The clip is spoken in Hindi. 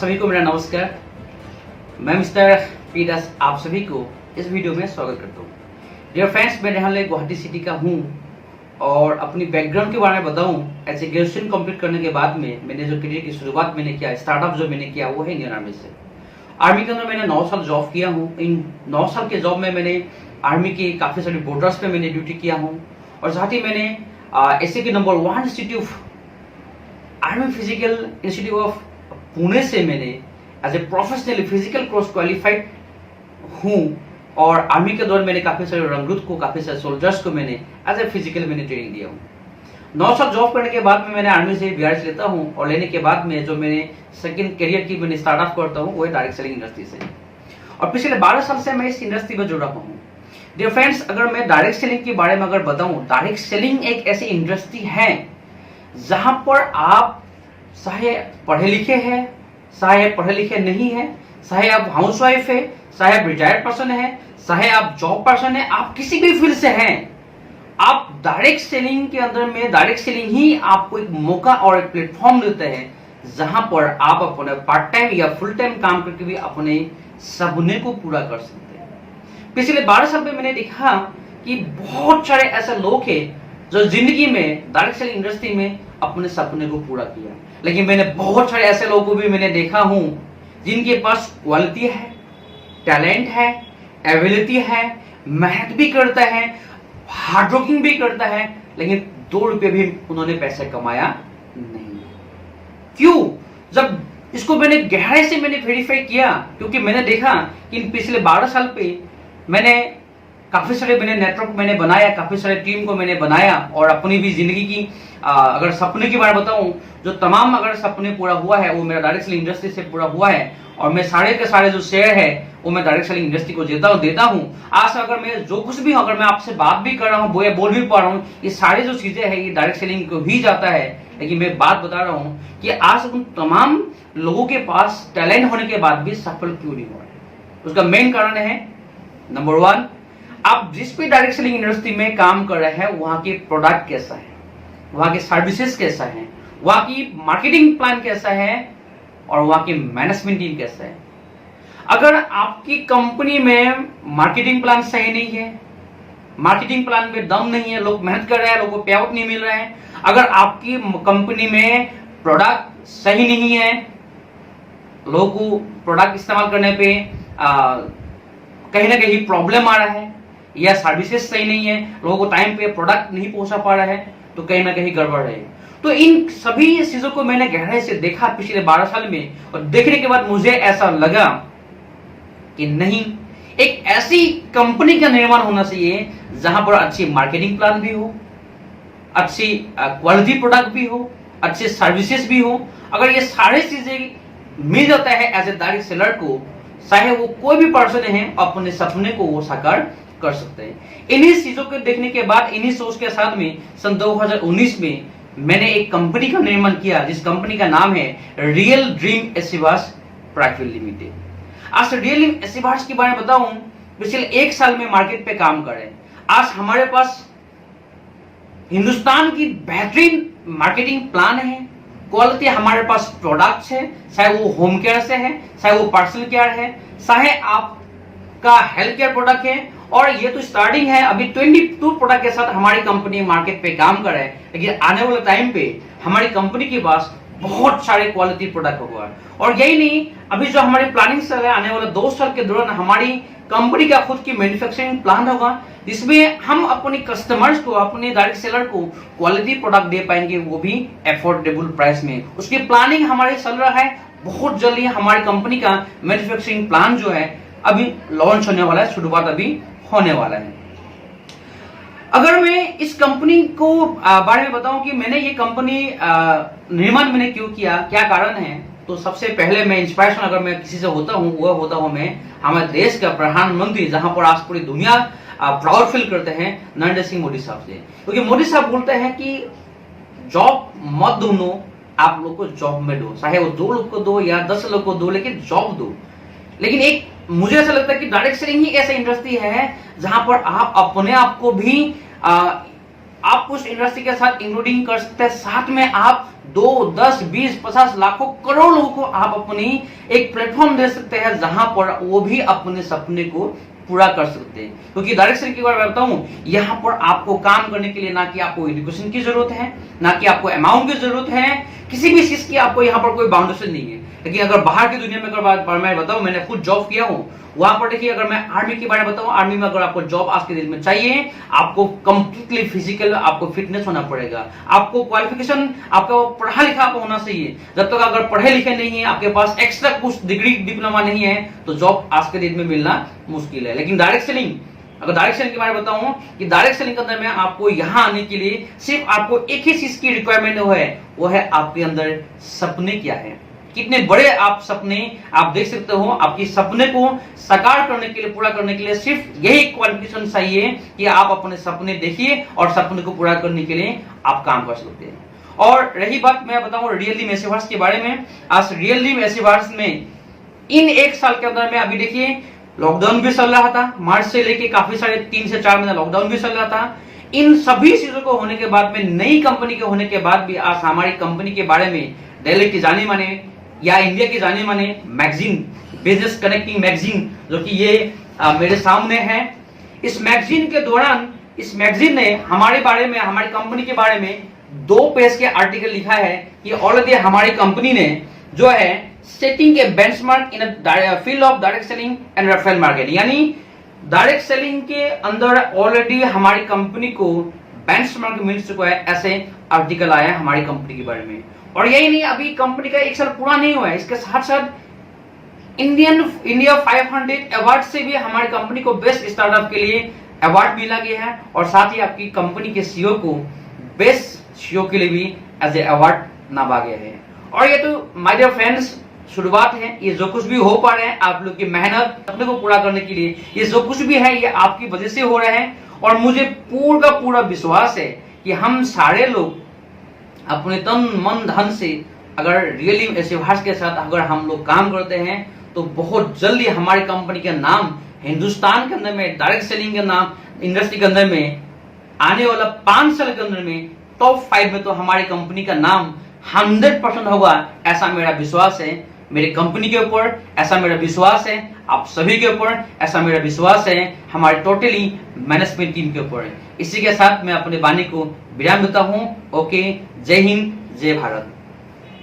सभी को मेरा नमस्कार। मैं मिस्टर पी दास आप सभी को इस वीडियो में स्वागत करता हूँ। डियर फ्रेंड्स, मैं रहने गुवाहाटी सिटी का हूँ और अपनी बैकग्राउंड के बारे में बताऊँ। एज ए ग्रेजुएशन कंप्लीट करने के बाद में मैंने जो करियर की शुरुआत मैंने किया, स्टार्टअप जो मैंने किया वो है इंडियन आर्मी से। आर्मी के अंदर मैंने 9 साल जॉब किया हूँ। इन 9 साल के जॉब में मैंने आर्मी के काफ़ी सारे बॉर्डर्स पे मैंने ड्यूटी किया हूँ और साथ ही मैंने as a number 1 institute army physical institute of Pune से मैंने as a professionally physical course qualified हूँ और आर्मी के दौरान मैंने काफ़ी सारे रंगरूट को, काफ़ी सारे सोल्जर्स को मैंने एज ए फिजिकल मैंने ट्रेनिंग दिया हूँ। 9 साल जॉब करने के बाद में मैंने आर्मी से बीआरएस लेता हूँ और लेने के बाद में जो मैंने सेकंड करियर की मैंने स्टार्टअप करता हूँ वो है डायरेक्ट सेलिंग इंडस्ट्री से और पिछले 12 साल से मैं इस इंडस्ट्री में जुड़ा हूँ। डियर फ्रेंड्स, अगर मैं डायरेक्ट सेलिंग के बारे में अगर बताऊँ, डायरेक्ट सेलिंग एक ऐसी इंडस्ट्री है जहाँ पर आप चाहे पढ़े लिखे हैं, चाहे पढ़े लिखे नहीं है, चाहे आप हाउसवाइफ है, चाहे आप रिटायर्ड पर्सन है, चाहे आप जॉब पर्सन है, आप किसी भी फील्ड से हैं, आप डायरेक्ट सेलिंग के अंदर में डायरेक्ट सेलिंग ही आपको एक मौका और एक प्लेटफॉर्म देते हैं जहां पर आप अपने पार्ट टाइम या फुल टाइम काम करके भी अपने सपने को पूरा कर सकते हैं। पिछले 12 साल में मैंने देखा कि बहुत सारे ऐसे लोग हैं जो जिंदगी में डायरेक्ट सेलिंग इंडस्ट्री में अपने सपने को पूरा किया, लेकिन मैंने बहुत सारे ऐसे लोगों को भी मैंने देखा हूं जिनके पास क्वालिटी है, टैलेंट है, एबिलिटी है, मेहनत भी करता है, हार्ड वर्किंग भी करता है, लेकिन 2 रुपये भी उन्होंने पैसे कमाया नहीं। क्यों? जब इसको मैंने गहराई से मैंने वेरीफाई किया, क्योंकि मैंने देखा कि इन पिछले 12 साल पे मैंने काफी सारे मैंने नेटवर्क मैंने बनाया, काफी सारे टीम को मैंने बनाया और अपनी भी जिंदगी की अगर सपने के बारे में बताऊं, जो तमाम अगर सपने पूरा हुआ है वो मेरा डायरेक्ट सेलिंग इंडस्ट्री से पूरा हुआ है और मैं सारे के सारे जो शेयर है वो मैं डायरेक्ट सेलिंग इंडस्ट्री को देता हूँ। आज अगर मैं जो कुछ भी अगर मैं आपसे बात भी कर रहा हूँ, बोल भी पा रहा हूँ, ये सारी जो चीजें है ये डायरेक्ट सेलिंग को ही जाता है। लेकिन मैं बात बता रहा हूँ कि आज उन तमाम लोगों के पास टैलेंट होने के बाद भी सफल क्यों नहीं हो रहा। उसका मेन कारण है नंबर 1, आप जिस भी डायरेक्ट सेलिंग इंडस्ट्री में काम कर रहे हैं वहां के प्रोडक्ट कैसा है, वहां के सर्विसेज कैसा है, वहां की मार्केटिंग प्लान कैसा है और वहां की मैनेजमेंट टीम कैसा है। अगर आपकी कंपनी में मार्केटिंग प्लान सही नहीं है, मार्केटिंग प्लान में दम नहीं है, लोग मेहनत कर रहे हैं, लोगों को पे आउट नहीं मिल रहा है, अगर आपकी कंपनी में प्रोडक्ट सही नहीं है, लोगों को प्रोडक्ट इस्तेमाल करने पे कहीं ना कहीं प्रॉब्लम आ रहा है या सर्विसेज सही नहीं है, लोगों को टाइम पे प्रोडक्ट नहीं पहुंचा पा रहा है, तो कहीं ना कहीं गड़बड़ है। तो इन सभी चीजों को मैंने गहराई से देखा पिछले 12 साल में और देखने के बाद मुझे ऐसा लगा कि नहीं, एक ऐसी कंपनी का निर्माण होना चाहिए जहां पर अच्छी मार्केटिंग प्लान भी हो, अच्छी क्वालिटी प्रोडक्ट भी हो, अच्छे सर्विसेज भी हो। अगर ये सारी चीजें मिल जाता है एज ए डायरेक्ट सेलर को, चाहे वो कोई भी पर्सन है, अपने सपने को वो साकार कर सकते हैं। इन्हीं चीजों को देखने के बाद, इन्हीं सोच के साथ में सन 2019 में मैंने एक कंपनी का निर्माण किया जिस कंपनी का नाम है रियल ड्रीम एसिवास प्राइवेट लिमिटेड। आज रियल ड्रीम एसिवास के बारे में बताऊं, पिछले 1 साल में मार्केट पे काम कर रहे हैं। आज हमारे पास हिंदुस्तान की बेहतरीन मार्केटिंग प्लान है, क्वालिटी हमारे पास प्रोडक्ट्स है, चाहे वो होम केयर से है, चाहे वो पर्सनल केयर है, चाहे आपका हेल्थ केयर प्रोडक्ट है। और ये तो स्टार्टिंग है, अभी 22 प्रोडक्ट के साथ हमारी कंपनी मार्केट पे काम कर रहा है, लेकिन आने वाले टाइम पे हमारी कंपनी के पास बहुत सारे क्वालिटी प्रोडक्ट होगा। और यही नहीं, अभी जो हमारी प्लानिंग चल रहा है, आने वाले 2 साल के दौरान हमारी कंपनी का खुद की मैन्युफैक्चरिंग प्लान होगा जिसमें हम अपने कस्टमर्स को, अपने डायरेक्ट सेलर को क्वालिटी प्रोडक्ट दे पाएंगे, वो भी अफोर्डेबल प्राइस में। उसकी प्लानिंग हमारी चल रहा है। बहुत जल्दी हमारी कंपनी का मैन्युफैक्चरिंग प्लान जो है अभी लॉन्च होने वाला है, शुरुआत अभी होने वाला है। अगर मैं इस कंपनी को बारे में बताऊं कि मैंने ये कंपनी निर्माण मैंने क्यों किया, क्या कारण है, तो सबसे पहले मैं इंस्पिरेशन अगर मैं किसी से होता हूं, वो होता हूं मैं हमारे देश का प्रधानमंत्री, जहां पर आज पूरी दुनिया प्राउड फील करते हैं, नरेंद्र सिंह मोदी साहब से। क्योंकि मोदी साहब बोलते हैं कि जॉब मत ढूंढो, आप लोग को जॉब में दो, चाहे वो 2 लोग को दो या 10 लोग को दो, लेकिन जॉब दो। लेकिन एक मुझे ऐसा लगता है कि डायरेक्ट सेलिंग ही ऐसा इंडस्ट्री है जहां पर आप अपने आप को भी आप उस इंडस्ट्री के साथ इंक्लूडिंग कर सकते हैं। साथ में आप 2, 10, 20, 50 लाखों करोड़ लोगों को आप अपनी एक प्लेटफॉर्म दे सकते हैं जहां पर वो भी अपने सपने को पूरा कर सकते हैं। क्योंकि डायरेक्ट सेलिंग की बात बताऊं, यहाँ पर आपको काम करने के लिए ना कि आपको एजुकेशन की जरूरत है, ना कि आपको अमाउंट की जरूरत है, किसी भी चीज की आपको यहाँ पर कोई बाउंडेशन नहीं है। लेकिन अगर बाहर की दुनिया में अगर मैं बताऊं, मैंने खुद जॉब किया हूँ, वहां पर देखिए, अगर मैं आर्मी के बारे में बताऊं, आर्मी में अगर आपको जॉब आज के दिन में चाहिए, आपको कंप्लीटली फिजिकल आपको फिटनेस होना पड़ेगा, आपको क्वालिफिकेशन आपका पढ़ा लिखा होना चाहिए। जब तक अगर पढ़े लिखे नहीं है, आपके पास एक्स्ट्रा कुछ डिग्री डिप्लोमा नहीं है, तो जॉब आज के दिन में मिलना मुश्किल है। लेकिन डायरेक्ट सेलिंग, अगर डायरेक्ट सेलिंग के बारे में बताऊं कि डायरेक्ट सेलिंग के अंदर में आपको यहां आने के लिए सिर्फ आपको एक ही चीज की रिक्वायरमेंट वो है आपके अंदर सपने क्या है, कितने बड़े आप सपने आप देख सकते हो। आपकी सपने को साकार करने के लिए, पूरा करने के लिए सिर्फ यही क्वालिफिकेशन चाहिए कि आप अपने सपने देखिए और सपने को पूरा करने के लिए आप काम कर सकते हैं। और रही बात मैं बताऊं रियल एसिवर्स के बारे में, आज रियल एसिवर्स में इन एक साल के अंदर में अभी देखिए लॉकडाउन भी चल रहा था, मार्च से लेके काफी सारे 3 से 4 महीना लॉकडाउन भी चल रहा था। इन सभी चीजों को होने के बाद में, नई कंपनी के होने के बाद भी आज हमारी कंपनी के बारे में दिल्ली की जाने माने या इंडिया की जाने माने मैगजीन, बिजनेस कनेक्टिंग मैगजीन, जो कि ये मेरे सामने है, इस मैगजीन के दौरान इस मैगजीन ने हमारे बारे में, हमारी कंपनी के बारे में 2 पेज के आर्टिकल लिखा है कि ऑलरेडी हमारी कंपनी ने जो है setting A benchmark in field of direct selling and referral market, यानी डायरेक्ट सेलिंग के अंदर ऑलरेडी हमारी कंपनी को बेंचमार्क मिल चुका है। ऐसे आर्टिकल आया है हमारी कंपनी के बारे में। और यही नहीं, अभी कंपनी का 1 साल पूरा नहीं हुआ है, इसके साथ साथ इंडिया 500 अवार्ड से भी हमारी कंपनी को बेस्ट स्टार्टअप के लिए अवार्ड मिला गया है। और साथ ही आपकी कंपनी के सीईओ को बेस्ट सीईओ के लिए भी एज ए अवार्ड नामा गया है। और ये तो माय डियर फ्रेंड्स शुरुआत है। ये जो कुछ भी हो पा रहे हैं आप लोग की मेहनत, अपने को पूरा करने के लिए, ये जो कुछ भी है ये आपकी वजह से हो रहा है। और मुझे पूरा विश्वास है कि हम सारे लोग अपने तन मन धन से अगर रियली एसिवर्स के साथ अगर हम लोग काम करते हैं, तो बहुत जल्दी हमारी कंपनी का नाम हिंदुस्तान के अंदर में, डायरेक्ट सेलिंग के नाम इंडस्ट्री के अंदर में आने वाला 5 साल के अंदर में टॉप 5 में तो हमारी कंपनी का नाम 100% होगा। ऐसा मेरा विश्वास है, मेरी कंपनी के ऊपर ऐसा मेरा विश्वास है, आप सभी के ऊपर ऐसा मेरा विश्वास है, हमारे टोटली मैनेजमेंट टीम के ऊपर। इसी के साथ मैं अपने वाणी को विराम देता हूं। ओके, जय हिंद, जय भारत।